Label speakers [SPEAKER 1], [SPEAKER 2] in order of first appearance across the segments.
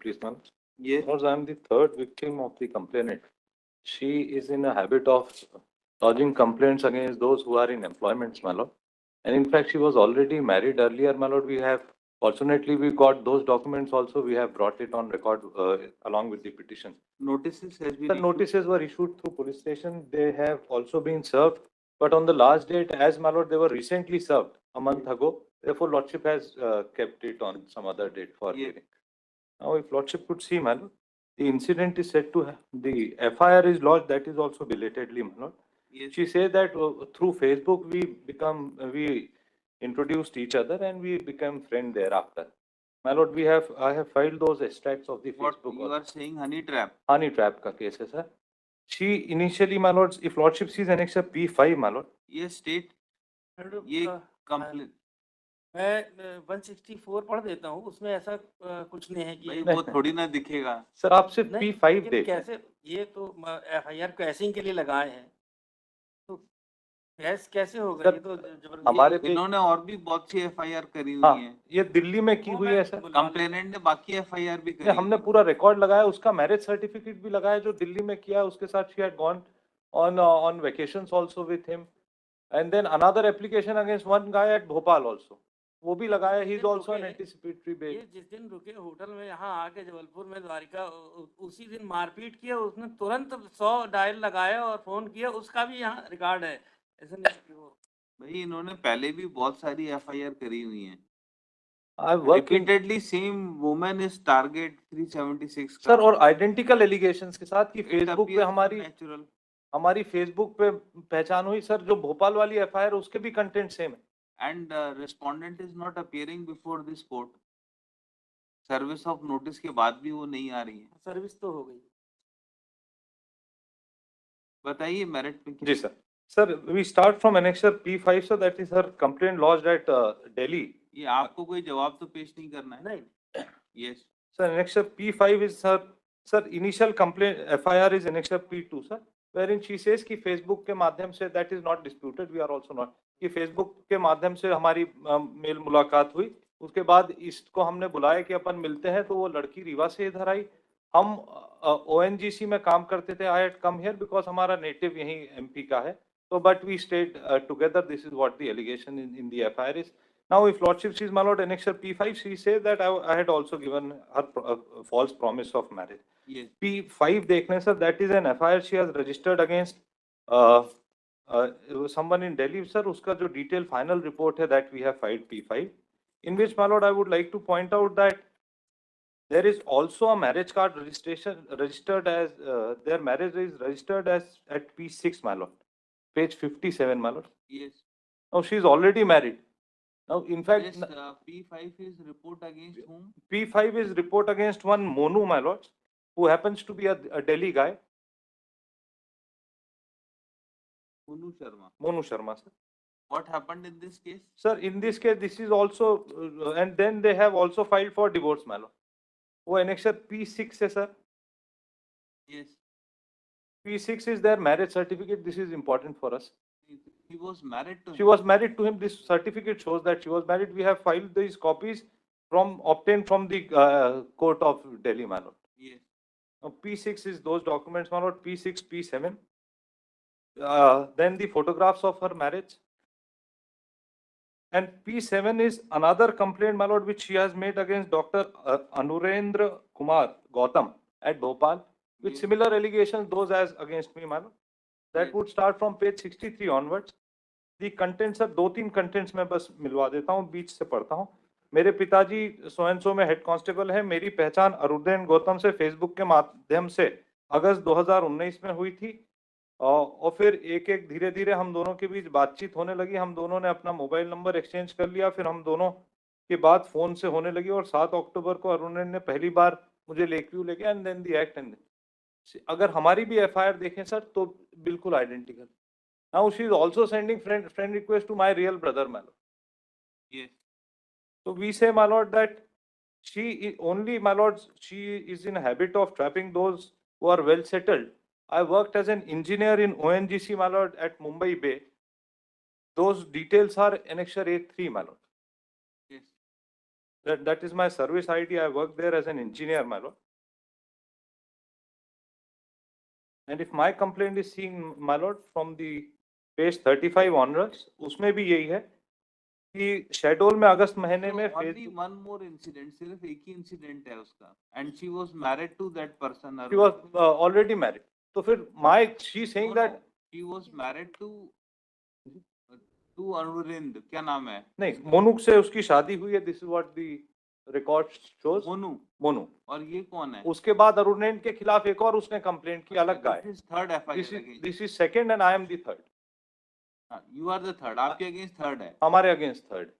[SPEAKER 1] Please, ma'am.
[SPEAKER 2] Yes.
[SPEAKER 1] Because I am the third victim of the complainant. She is in a habit of lodging complaints against those who are in employments, my lord. And in fact, she was already married earlier, my lord. Fortunately, we got those documents also. We have brought it on record along with the petition.
[SPEAKER 2] Notices has been
[SPEAKER 1] The notices were issued through police station. They have also been served. But on the last date, as my lord, they were recently served a month ago. Therefore, lordship has kept it on some other date for hearing. Now, if lordship could see, my lord, the incident is said to have, the FIR is lodged, that is also belatedly, my lord.
[SPEAKER 2] Yes.
[SPEAKER 1] She said that through Facebook we introduced each other and we became friend thereafter. My lord, I have filed those extracts of the
[SPEAKER 2] What
[SPEAKER 1] Facebook.
[SPEAKER 2] you are saying, honey trap?
[SPEAKER 1] Honey trap का case है sir. She initially, my lords, if lordship sees annexure P5, my lord.
[SPEAKER 2] Yes, state. ये complaint.
[SPEAKER 3] मैं 164 पढ़ देता हूँ, उसमें ऐसा कुछ नहीं है कि
[SPEAKER 2] भाई वो थोड़ी ना दिखेगा
[SPEAKER 1] सर, आप सिर्फ P5 देख
[SPEAKER 3] कैसे ये तो FIR क्रैशिंग के लिए लगाए हैं, तो कैसे होगा? ये तो जबरदस्ती
[SPEAKER 1] हमारे
[SPEAKER 2] इन्होंने और भी बहुत सी FIR करी हुई
[SPEAKER 1] हाँ,
[SPEAKER 2] है।
[SPEAKER 1] ये दिल्ली में की हुई है सर।
[SPEAKER 2] कंप्लेनेंट ने बाकी FIR भी करी।
[SPEAKER 1] हमने पूरा रिकॉर्ड लगाया, उसका मैरिज सर्टिफिकेट भी लगाया जो दिल्ली में किया है, उसके साथ she had gone on vacations also with him, and then another application against one guy at Bhopal also, वो भी लगाया। he is also an anticipatory bail।
[SPEAKER 3] ये जिस दिन रुके होटल में, यहाँ आके जबलपुर में द्वारिका, उसी दिन मारपीट किया, उसने तुरंत 100 डायल लगाया और फोन किया, उसका भी यहाँ रिकॉर्ड है। ऐसा नहीं कि वो
[SPEAKER 2] भाई इन्होंने पहले भी बहुत सारी FIR करी हुई हैं।
[SPEAKER 1] Repeatedly
[SPEAKER 2] same woman is target 376
[SPEAKER 1] sir, और आइडेंटिकल एलिगेशंस के साथ कि फेसबुक पे
[SPEAKER 2] नेचुरल
[SPEAKER 1] हमारी फेसबुक पे पहचान हुई सर, जो भोपाल वाली FIR उसके भी कंटेंट सेम है।
[SPEAKER 2] And respondent is not appearing before this court. Service of notice के बाद भी वो नहीं आ रही है।
[SPEAKER 3] सर्विस तो हो गई।
[SPEAKER 2] बताइए मेरिट पे।
[SPEAKER 1] जी sir. Sir, we start from annexure P5, so that is her complaint lodged at Delhi.
[SPEAKER 2] ये आपको कोई जवाब तो पेश नहीं करना है?
[SPEAKER 3] नहीं।
[SPEAKER 2] Yes.
[SPEAKER 1] Sir, annexure P5 is sir initial complaint FIR is annexure P2 sir, wherein she says कि Facebook के माध्यम से, that is not disputed, we are also not, कि Facebook के माध्यम से हमारी मेल मुलाकात हुई। उसके बाद इसको हमने बुलाया कि अपन मिलते हैं, तो वो लड़की रीवा से इधर आई। हम ONGC में काम करते थे। I had come here because हमारा नेटिव यही MP का है। So, but we stayed together. This is what the allegation in the FIR is. Now, if lordship sees, my lord, annexure P5, she says that I had also given her false promise of marriage.
[SPEAKER 2] Yes.
[SPEAKER 1] P5 देखने sir, that is an FIR she has registered against someone in Delhi sir. उसका जो detailed final report है, that we have filed P5, in which, my lord, I would like to point out that there is also a marriage card registered as their marriage is registered as at P6, my lord, page 57, my lord.
[SPEAKER 2] Yes.
[SPEAKER 1] Now she is already married. Now, in fact,
[SPEAKER 2] yes, P5 is report against whom?
[SPEAKER 1] P5 is report against one Monu, my lord, who happens to be a Delhi guy.
[SPEAKER 2] Monu Sharma.
[SPEAKER 1] Monu Sharma, sir.
[SPEAKER 2] What happened in this case?
[SPEAKER 1] Sir, in this case, this is also, and then they have also filed for divorce, my lord. वो annexure P6 है, sir.
[SPEAKER 2] Yes.
[SPEAKER 1] P6 is their marriage certificate. This is important for us.
[SPEAKER 2] He was married to him.
[SPEAKER 1] She was married to him. This certificate shows that she was married. We have filed these copies obtained from the court of Delhi, my lord.
[SPEAKER 2] Yes.
[SPEAKER 1] Now, P6 is those documents, my lord. P6, P7. Then the photographs of her marriage. And P7 is another complaint, my lord, which she has made against Dr. Anurendra Kumar Gautam at Bhopal, with
[SPEAKER 2] yes.
[SPEAKER 1] similar allegations, those as against me, my lord. That
[SPEAKER 2] yes.
[SPEAKER 1] would start from page 63 onwards. The contents are 2-3 contents मैं बस मिलवा देता हूँ, बीच से पढ़ता हूँ। मेरे पिताजी सो में हेड कांस्टेबल है। मेरी पहचान अरुणेंद्र गौतम से फेसबुक के माध्यम से अगस्त 2019 में हुई थी, और फिर एक एक धीरे धीरे हम दोनों के बीच बातचीत होने लगी। हम दोनों ने अपना मोबाइल नंबर एक्सचेंज कर लिया। फिर हम दोनों की बात फोन से होने लगी, और 7 अक्टूबर को अरुणेंद्र ने पहली बार मुझे लेक व्यू लेके, and then the act, and अगर हमारी भी FIR देखें सर तो बिल्कुल identical. Now she is also sending friend request to my real brother, my lord.
[SPEAKER 2] Yes.
[SPEAKER 1] So we say, my lord, that she is only, my lord, she is in habit of trapping those who are well settled. I worked as an engineer in ONGC, my lord, at Mumbai Bay. Those details are annexure A3, my lord.
[SPEAKER 2] Yes.
[SPEAKER 1] That is my service ID. I work there as an engineer, my lord. And if my complaint is seen, my lord, from the page 35 onwards, उसमें भी यही है कि schedule में अगस्त महीने में
[SPEAKER 2] only
[SPEAKER 1] Facebook,
[SPEAKER 2] one more incident, सिर्फ एक ही incident है उसका, and she was married to that person.
[SPEAKER 1] she was already married. तो फिर she saying
[SPEAKER 2] No,
[SPEAKER 1] that
[SPEAKER 2] no, she was married to Anurind, क्या नाम है?
[SPEAKER 1] नहीं, मोनू से उसकी शादी हुई है. This is what the record shows. Monu.
[SPEAKER 2] और ये कौन है?
[SPEAKER 1] उसके बाद अरुणेन के खिलाफ एक और उसने कंप्लेंट की, अलग गाय.
[SPEAKER 2] This is third FIR.
[SPEAKER 1] This is second and I am the third.
[SPEAKER 2] You are the third. आपके against third है.
[SPEAKER 1] हमारे against third.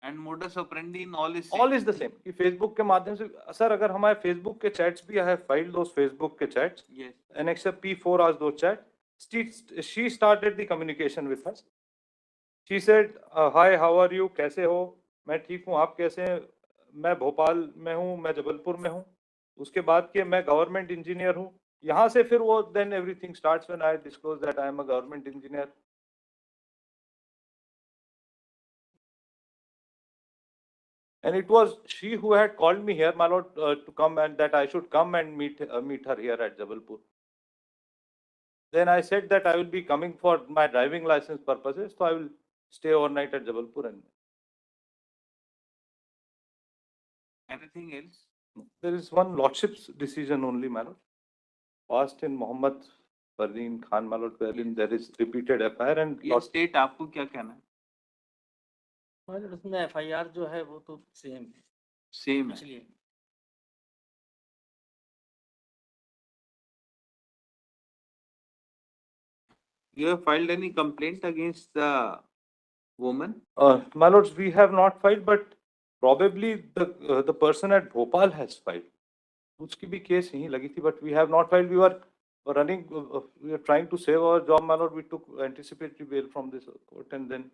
[SPEAKER 2] And modus operandi in all is
[SPEAKER 1] All is the same. कि Facebook के माध्यम से, sir अगर हमारे Facebook के chats भी है, file those Facebook के chats.
[SPEAKER 2] Yes.
[SPEAKER 1] Annexure P4 as those chat. She started the communication with us. She said, "Hi, how are you? कैसे हो? मैं ठीक हूँ, आप कैसे हैं? मैं भोपाल में हूँ, मैं जबलपुर में हूँ." उसके बाद के मैं गवर्नमेंट इंजीनियर हूँ. यहाँ से फिर वो then everything starts when I disclose that I am a government engineer. And it was she who had called me here, my lord, to come and that I should come and meet her here at Jabalpur. Then I said that I will be coming for my driving license purposes, so I will stay overnight at Jabalpur. And
[SPEAKER 2] anything else?
[SPEAKER 1] there is one lordship's decision only, my lord, passed in Mohammed Fardeen Khan, my lord, wherein there is repeated FIR and
[SPEAKER 2] ये state आपको क्या कहना है?
[SPEAKER 3] उसमें FIR जो है वो तो सेम है.
[SPEAKER 2] Same है.
[SPEAKER 3] इसलिए
[SPEAKER 2] You have filed any complaint against the woman?
[SPEAKER 1] my lords, we have not filed, but probably the person at Bhopal has filed. उसकी भी केस यहीं लगी थी, but we have not filed. We were running, we were trying to save our job, my lord. We took anticipatory bail from this court and then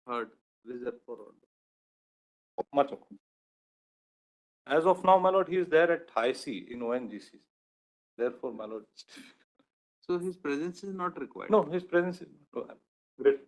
[SPEAKER 2] Heard. Reserved for order.
[SPEAKER 1] much of. As of now, my lord, he is there at High C in ONGC. Therefore, my lord.
[SPEAKER 2] So his presence is not required.
[SPEAKER 1] No, his presence is. Great.